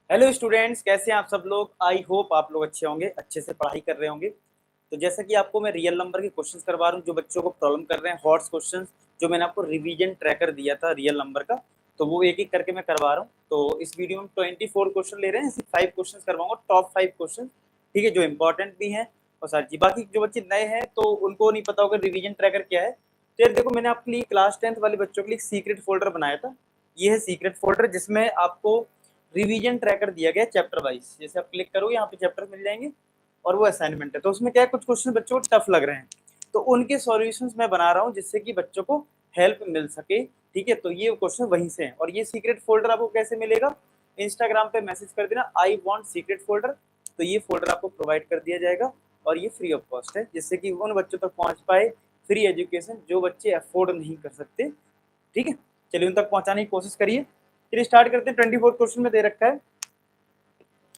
Hello students, कैसे हैं आप सब लोग। आई होप आप लोग अच्छे होंगे, अच्छे से पढ़ाई कर रहे होंगे। तो जैसा कि आपको मैं रियल नंबर के क्वेश्चंस करवा रहा हूँ जो बच्चों को प्रॉब्लम कर रहे हैं, हॉट्स क्वेश्चंस जो मैंने आपको रिवीजन ट्रैकर दिया था रियल नंबर का, तो वो एक एक करके मैं करवा रहा हूँ। तो इस वीडियो में 24 क्वेश्चन ले रहे हैं, सिर्फ 5 क्वेश्चन करवाऊंगा, टॉप 5 क्वेश्चन, ठीक है, जो इंपॉर्टेंट भी हैं और सारी चीज। बाकी जो बच्चे नए हैं तो उनको नहीं पता होगा रिवीजन ट्रैकर क्या है। तो यार देखो, मैंने आपके लिए क्लास 10th वाले बच्चों के लिए सीक्रेट फोल्डर बनाया था। ये है सीक्रेट फोल्डर जिसमें आपको रिवीजन ट्रैकर दिया गया चैप्टर वाइज। जैसे आप क्लिक करोगे यहाँ पे चैप्टर मिल जाएंगे और वो असाइनमेंट है। तो उसमें क्या है, कुछ क्वेश्चन बच्चों को टफ लग रहे हैं तो उनके सॉल्यूशंस मैं बना रहा हूँ जिससे कि बच्चों को हेल्प मिल सके, ठीक है। तो ये क्वेश्चन वहीं से हैं। और ये सीक्रेट फोल्डर आपको कैसे मिलेगा, इंस्टाग्राम पे मैसेज कर देना आई वांट सीक्रेट फोल्डर, तो ये फोल्डर आपको प्रोवाइड कर दिया जाएगा और ये फ्री ऑफ कॉस्ट है, जिससे कि उन बच्चों तक पहुंच पाए फ्री एजुकेशन जो बच्चे अफोर्ड नहीं कर सकते, ठीक है। चलिए उन तक पहुंचाने की कोशिश करिए। चलिए स्टार्ट करते हैं। 24 क्वेश्चन में दे रखा है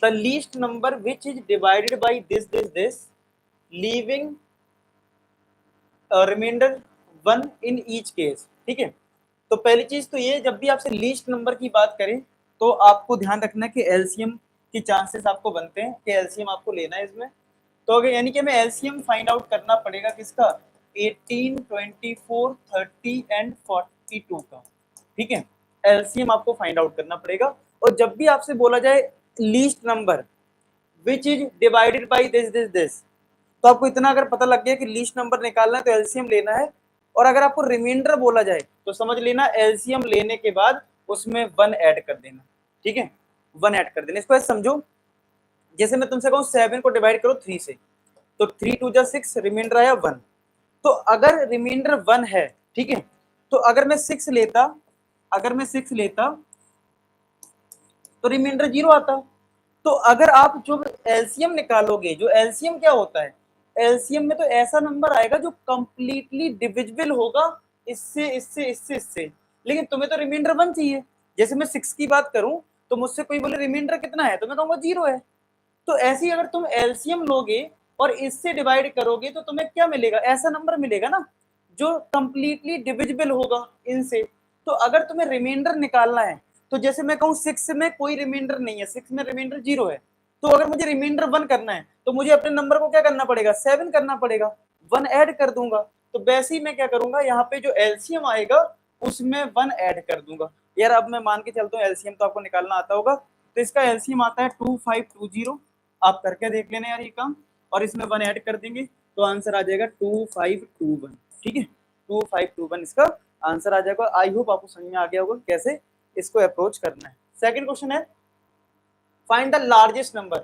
the least number which is divided by this leaving remainder one in each case, ठीक है। तो पहली चीज तो ये, जब भी आपसे लीस्ट नंबर की बात करें तो आपको ध्यान रखना है कि एलसीएम की चांसेस आपको बनते हैं कि एलसीएम आपको लेना है इसमें। तो अगर यानी कि हमें एलसीएम फाइंड आउट करना पड़ेगा किसका, 18, 24, 30 एंड 42 का, ठीक है। एलसीएम आपको फाइंड आउट करना पड़ेगा। और जब भी आपसे बोला जाए least number which is divided by this, तो आपको इतना अगर पता लग गया कि लीस्ट नंबर निकालना है तो एलसीएम लेना है। और अगर आपको रिमाइंडर बोला जाए तो समझ लेना एलसीएम लेने के बाद उसमें 1 ऐड कर देना, ठीक है। 1 ऐड कर देना। इसको ऐसे समझो, जैसे मैं तुमसे कहूँ 7 को डिवाइड करो 3 से, तो 3 2 जा 6, रिमाइंडर आया 1। तो अगर रिमाइंडर 1 है, ठीक है, तो अगर मैं 6 लेता, तो रिमाइंडर 0 आता। तो अगर आप जो एलसीएम निकालोगे, जो एलसीएम क्या होता है, एलसीएम में तो ऐसा नंबर आएगा जो कंप्लीटली डिविजिबल होगा इससे इससे इससे इससे। लेकिन तुम्हें तो रिमाइंडर 1 चाहिए। जैसे मैं 6 की बात करूं तो मुझसे कोई बोले रिमाइंडर कितना है तो मैं कहूंगा 0 है। तो ऐसे ही अगर तुम एलसीएम लोगे और इससे डिवाइड करोगे तो तुम्हें क्या मिलेगा, ऐसा नंबर मिलेगा ना जो कंप्लीटली डिविजिबल होगा इनसे। तो अगर तुम्हें रिमाइंडर निकालना है तो जैसे मैं कहूँ 6 में कोई रिमाइंडर नहीं है, 6 में रिमाइंडर 0 है, तो अगर मुझे रिमाइंडर 1 करना है तो मुझे अपने नंबर को क्या करना पड़ेगा, 7 करना पड़ेगा, 1 ऐड कर दूंगा। तो वैसे ही मैं क्या करूंगा, यहाँ पे जो एलसीएम आएगा उसमें 1 ऐड कर दूंगा। यार अब मैं मान के चलता हूँ एलसीएम तो आपको निकालना आता होगा, तो इसका एलसीएम आता है 2520। आप करके देख लेना यार ये काम, और इसमें 1 ऐड कर देंगे तो आंसर आ जाएगा 2521, ठीक है। 2521 इसका आंसर आ जाएगा। आई होप आपको समझ में आ गया होगा कैसे इसको अप्रोच करना है। सेकंड क्वेश्चन है find the largest number.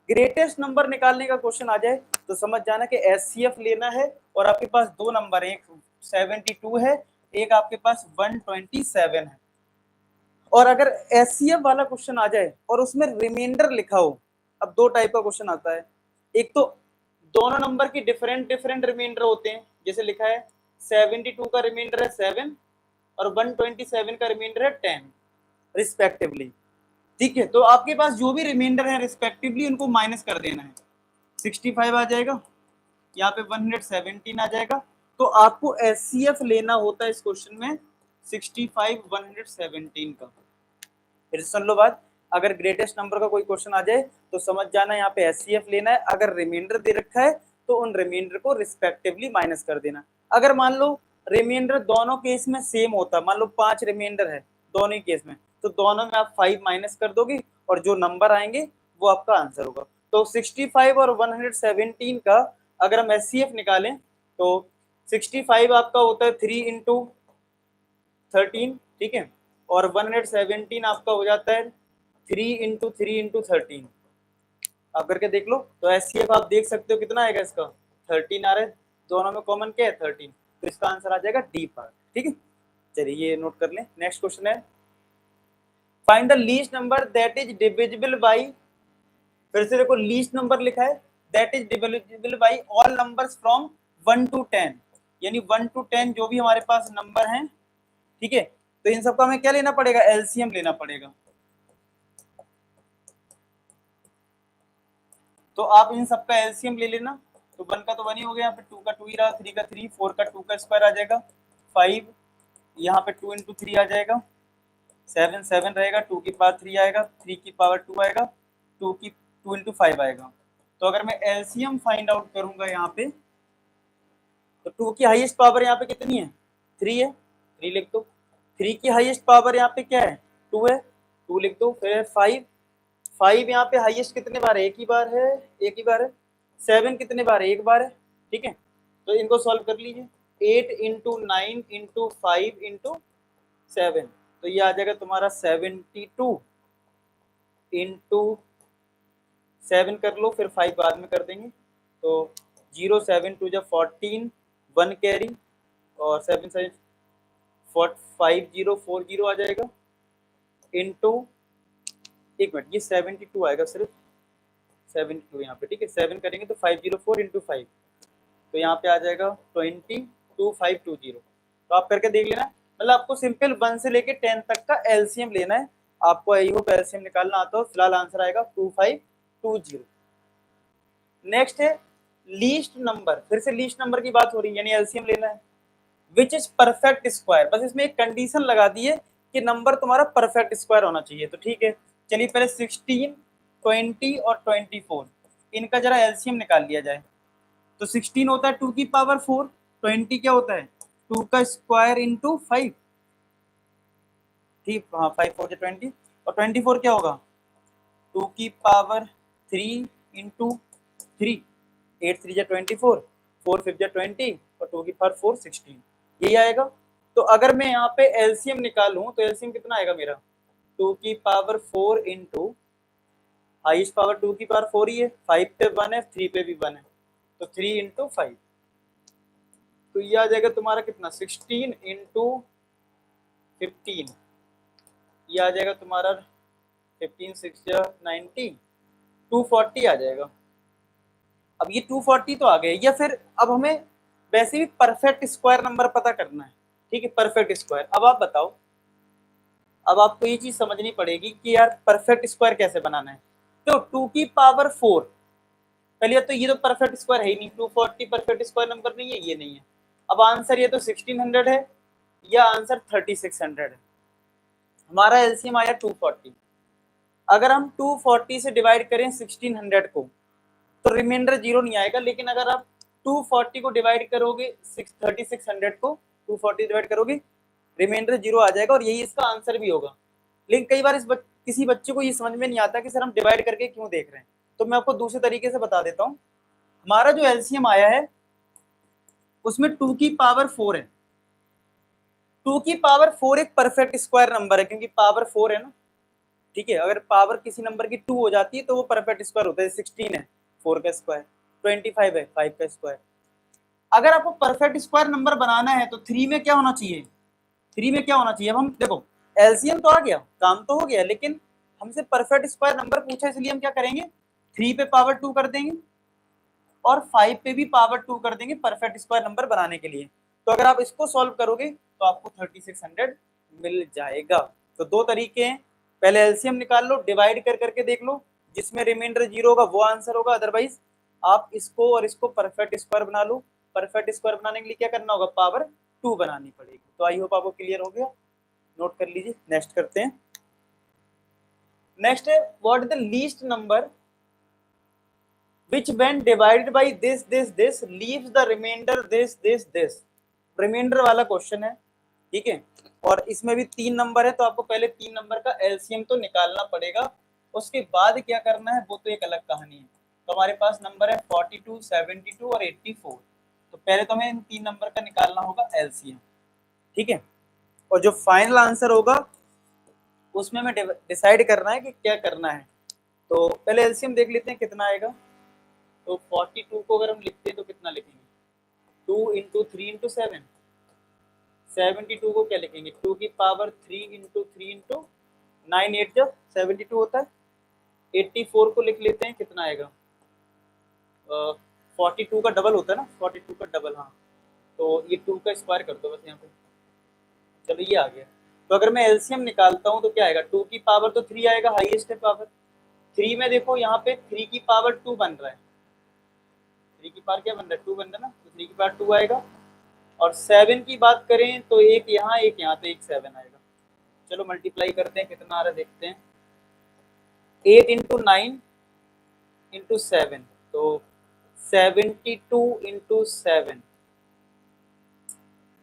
Greatest number निकालने का क्वेश्चन आ जाए तो समझ जाना कि एचसीएफ लेना है और आपके पास दो नंबर है, एक 72 है, एक आपके पास 127 है। और अगर एचसीएफ वाला क्वेश्चन आ जाए और उसमें रिमाइंडर लिखा हो, अब दो टाइप का क्वेश्चन आता है। एक तो दोनों नंबर की डिफरेंट डिफरेंट रिमाइंडर होते हैं, जैसे लिखा है 72 का रिमाइंडर है 7 और 127 का रिमाइंडर है 10 रिस्पेक्टिवली, ठीक है। तो आपके पास जो भी रिमाइंडर है रिस्पेक्टिवली उनको माइनस कर देना है। 65 आ जाएगा, यहाँ पे 117 आ जाएगा। तो आपको एचसीएफ लेना होता है इस क्वेश्चन में 65 117 का। फिर सुन लो बात, अगर ग्रेटेस्ट नंबर का कोई क्वेश्चन आ जाए तो समझ जाना यहाँ पे एचसीएफ लेना है। अगर रिमाइंडर दे रखा है तो उन रिमाइंडर को रिस्पेक्टिवली माइनस कर देना। अगर मान लो रिमाइंडर दोनों केस में सेम होता, मान लो 5 रिमाइंडर है दोनों ही केस में, तो दोनों में आप 5 माइनस कर दोगे और जो नंबर आएंगे वो आपका आंसर होगा। तो 65 और 117 का अगर हम एचसीएफ निकालें तो 65 आपका होता है 3 इंटू 13, ठीक है, और 117 आपका हो जाता है 3 इंटू 13। आप करके देख लो। तो एचसीएफ आप देख सकते हो कितना आएगा इसका, 13 आ रहा है, दोनों में कॉमन क्या है 13, तो इसका आंसर आ जाएगा डी पार्ट, ठीक है। चलिए ये नोट कर लें। नेक्स्ट क्वेश्चन है find the least number that is divisible by, फिर से देखो लीस्ट नंबर लिखा है, that is divisible by all numbers from 1 to 10, यानी 1 to 10 जो भी हमारे पास नंबर हैं, ठीक है। तो इन सबका हमें क्या लेना पड़ेगा, एलसीएम लेना पड़ेगा। तो आप इन सबका एलसीएम ले लेना। तो 1 का तो 1 ही हो गया, यहाँ पे 2 का 2 ही रहा, 3 का 3, 4 का 2 का स्क्वायर आ जाएगा 5, यहाँ पे 2 इंटू 3 आ जाएगा 7 7 रहेगा, 2 की पावर 3 आएगा, 3 की पावर 2 आएगा, 2 इंटू 5 आएगा। तो अगर मैं एलसीएम फाइंड आउट करूंगा यहाँ पे, तो 2 की हाईएस्ट पावर यहाँ पे कितनी है, 3 है, 3 लिख दो। 3 की हाईएस्ट पावर यहाँ पे क्या है, 2 है, 2 लिख दो। फिर 5, 5 यहाँ पे हाईएस्ट कितने बार है, एक ही बार है, एक ही बार है। 7 कितने बार है, एक बार है, ठीक है। तो इनको सॉल्व कर लीजिए, 8 इंटू 9 इंटू 5 इंटू 7, तो ये आ जाएगा तुम्हारा 72 इंटू 7 कर लो, फिर 5 बाद में कर देंगे। तो 0 7 2 जब 14, 1 कैरी, और 7 7 5040 आ जाएगा, इंटू, एक मिनट, ये 72 आएगा सिर्फ, 72 यहाँ पे, ठीक है। 7 करेंगे तो 504 इंटू 5, तो यहाँ पे आ जाएगा 202520। तो आप करके देख लेना, मतलब आपको सिंपल 1 से लेके 10 तक का एलसीएम लेना है। आपको आई होप एलसीएम निकालना आता हो। फिलहाल आंसर आएगा 2520। नेक्स्ट है लीस्ट नंबर, फिर से लीस्ट नंबर की बात हो रही है, यानी एलसीएम लेना है। विच इज परफेक्ट स्क्वायर, बस इसमें एक कंडीशन लगा दी है कि नंबर तुम्हारा परफेक्ट स्क्वायर होना चाहिए। तो ठीक है, चलिए पहले 16, 20 और 24 इनका जरा एलसीएम निकाल लिया जाए। तो 16 होता है 2 की पावर 4, 20 क्या होता है 2 का स्क्वायर इंटू 5, ठीक, हाँ 5 4 20, और 24 क्या होगा 2 की पावर 3 इंटू 3, 8 3 24, 4 5 20, और 2 की पावर 4 16, यही आएगा। तो अगर मैं यहाँ पे एलसीएम निकालूं तो एलसीएम कितना आएगा मेरा, 2 की पावर 4 इंटू हाईएस्ट पावर 2 की पावर 4 ही है, 5 पे 1 है, 3 पे भी 1 है, तो 3 इंटू 5, तो ये आ जाएगा तुम्हारा कितना 16 इंटू 15, ये आ जाएगा तुम्हारा 15 6 90, 240 आ जाएगा। अब ये 240 तो आ गए, या फिर अब हमें वैसे भी परफेक्ट स्क्वायर नंबर पता करना है, ठीक है, परफेक्ट स्क्वायर। अब आप बताओ, अब आपको ये चीज समझनी पड़ेगी कि यार परफेक्ट स्क्वायर कैसे बनाना है। तो 2 की पावर 4, पहले तो ये तो परफेक्ट स्क्वायर है ही नहीं, 240 परफेक्ट स्क्वायर नंबर नहीं है, ये नहीं है। अब आंसर ये तो 1600 है, या आंसर 3600 है। हमारा एलसीएम आया 240। अगर हम 240 से डिवाइड करें 1600 को, तो रिमाइंडर जीरो नहीं आएगा, लेकिन अगर आप 240 को डिवाइड करोगे 3600 को 240 डिवाइड करोगे, रिमाइंडर जीरो आ जाएगा, और यही इसका आंसर भी होगा। लेकिन कई बार किसी बच्चे को ये समझ में नहीं आता कि सर हम डिवाइड करके क्यों देख रहे हैं, तो मैं आपको दूसरे तरीके से बता देता हूँ। हमारा जो एलसीएम आया है उसमें 2 की पावर 4 है। 2 की पावर 4 एक परफेक्ट स्क्वायर नंबर है, क्योंकि पावर 4 है ना, ठीक है। अगर पावर किसी नंबर की 2 हो जाती है तो वो परफेक्ट स्क्वायर होता है। 16 है 4 का स्क्वायर, 25 है 5 का स्क्वायर। अगर आपको परफेक्ट स्क्वायर नंबर बनाना है तो 3 में क्या होना चाहिए, 3 में क्या होना चाहिए। अब हम देखो एलसीएम तो आ गया, काम तो हो गया, लेकिन हमसे परफेक्ट स्क्वायर नंबर पूछा, इसलिए हम क्या करेंगे 3 पे पावर 2 कर देंगे और 5 पे भी पावर 2 कर देंगे परफेक्ट स्क्वायर नंबर बनाने के लिए। तो अगर आप इसको सॉल्व करोगे तो आपको 3600 मिल जाएगा। तो दो तरीके हैं, पहले एलसीएम निकाल लो, डिवाइड कर करके देख लो, जिसमें रिमाइंडर जीरो होगा वो आंसर होगा, अदरवाइज आप इसको और इसको परफेक्ट स्क्वायर बना लो। परफेक्ट स्क्वायर बनाने के लिए क्या करना होगा, पावर 2 बनानी पड़ेगी। तो आई होप आपको क्लियर हो गया, नोट कर लीजिए। नेक्स्ट करते हैं। नेक्स्ट है what is the least number which when divided by this leaves the remainder this। Remainder वाला क्वेश्चन है, ठीक है। और इसमें भी 3 नंबर है, तो आपको पहले 3 नंबर का एलसीएम तो निकालना पड़ेगा, उसके बाद क्या करना है वो तो एक अलग कहानी है। तो हमारे पास नंबर है 42, 72 और 84। तो पहले तो हमें इन 3 नंबर का निकालना होगा एलसीएम, ठीक है। और जो फाइनल आंसर होगा उसमें हमें डिसाइड करना है कि क्या करना है। तो पहले एलसीएम देख लेते हैं कितना आएगा। तो 42 को अगर हम लिखते हैं तो कितना लिखेंगे, 2 इंटू 3 इंटू 7। 72 को क्या लिखेंगे, 2 की पावर 3 इंटू 3 इंटू 9 8 जब 72 होता है। 84 को लिख लेते हैं, कितना आएगा 42 का डबल होता है ना, 42 का डबल, हाँ। तो ये 2 का स्क्वायर कर दो बस यहाँ पे, चलो ये आ गया। तो अगर मैं एलसीएम निकालता हूँ तो क्या आएगा, 2 की पावर तो 3 आएगा, हाईएस्ट है पावर 3 में। देखो यहाँ पे 3 की पावर 2 बन रहा है, 3 की पावर क्या बन रहा है 2 बन रहा है ना, तो 3 की पावर 2 आएगा। और 7 की बात करें तो एक यहाँ एक यहाँ, तो एक 7 आएगा। चलो मल्टीप्लाई करते हैं, कितना आ रहा है देखते हैं। 8 इंटू 9 इंटू 7, तो 72 इंटू 7,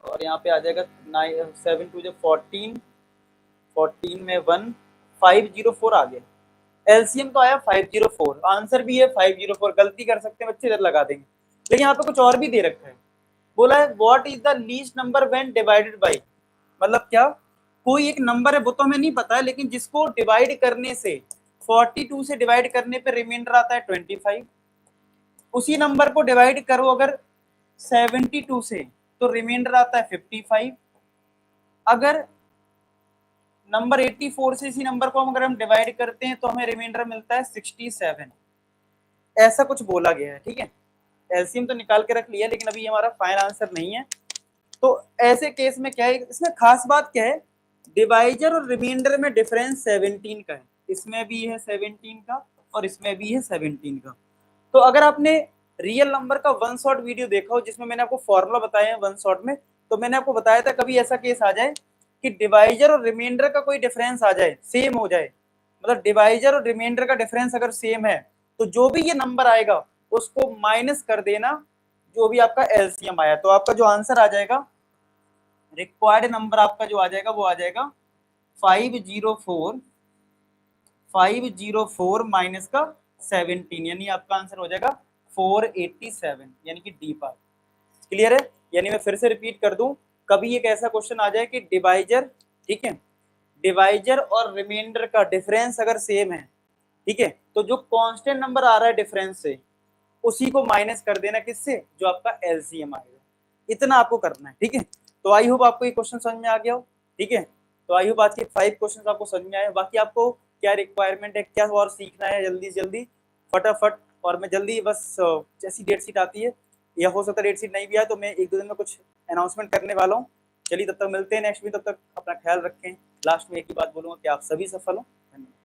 और यहाँ पे आ जाएगा 9 7 टू 14, 14 में 1, 504 आ गया। एलसीएम तो आया 504, आंसर भी है 504। गलती कर सकते हैं बच्चे, इधर लगा देंगे, लेकिन यहाँ पे कुछ और भी दे रखा है। बोला है what is the least number when divided by, मतलब क्या, कोई एक नंबर है, वो तो हमें नहीं पता है, लेकिन जिसको डिवाइड करने से 42 से डिवाइड करने पे रिमाइंडर आता है 25। उसी नंबर को डिवाइड करो अगर 72 से, तो रिमाइंडर आता है 55। अगर नंबर 84 से इसी नंबर को अगर हम डिवाइड करते हैं तो हमें रिमाइंडर मिलता है 67। ऐसा कुछ बोला गया है, ठीक है। एलसीएम तो निकाल के रख लिया, लेकिन अभी हमारा फाइनल आंसर नहीं है। तो ऐसे केस में क्या है, इसमें खास बात क्या है, डिवाइजर और रिमाइंडर में डिफरेंस 17 का है। इसमें भी है 17 का और इसमें भी है 17 का। तो अगर आपने रियल नंबर का वन शॉट वीडियो देखा हो, जिसमें मैंने आपको फॉर्मूला बताया है वन शॉट में, तो मैंने आपको बताया था कभी ऐसा केस आ जाए कि डिवाइजर और रिमाइंडर का कोई डिफरेंस आ जाए, सेम हो जाए, मतलब डिवाइजर और रिमाइंडर का डिफरेंस अगर सेम है, तो जो भी ये नंबर आएगा उसको माइनस कर देना जो भी आपका एलसीएम आया। तो आपका जो आंसर आ जाएगा, रिक्वायर्ड नंबर आपका जो आ जाएगा वो आ जाएगा 504 माइनस का 17, यानी आपका आंसर हो जाएगा 487, यानी कि डी पार्ट। क्लियर है। यानी मैं फिर से रिपीट कर दूं, कभी एक ऐसा क्वेश्चन आ जाए कि डिवाइजर, ठीक है, डिवाइजर और रिमाइंडर का डिफरेंस अगर सेम है, ठीक है, तो जो कांस्टेंट नंबर आ रहा है डिफरेंस से, उसी को माइनस कर देना किससे, जो आपका एलसीएम आएगा। इतना आपको करना है, ठीक है। तो आई होप आपको ये क्वेश्चन समझ में आ गया हो, ठीक है। तो आई होप आज के 5 क्वेश्चन आपको समझ में आए। बाकी आपको क्या रिक्वायरमेंट है, क्या और सीखना है, जल्दी से जल्दी फटाफट, और मैं जल्दी बस जैसी डेट शीट आती है, या हो सकता है डेट शीट नहीं भी आए तो मैं 1-2 दिन में कुछ अनाउंसमेंट करने वाला हूँ। चलिए तब तक मिलते हैं नेक्स्ट वीक, तब तक अपना ख्याल रखें। लास्ट में एक ही बात बोलूँगा कि आप सभी सफल हो। धन्यवाद।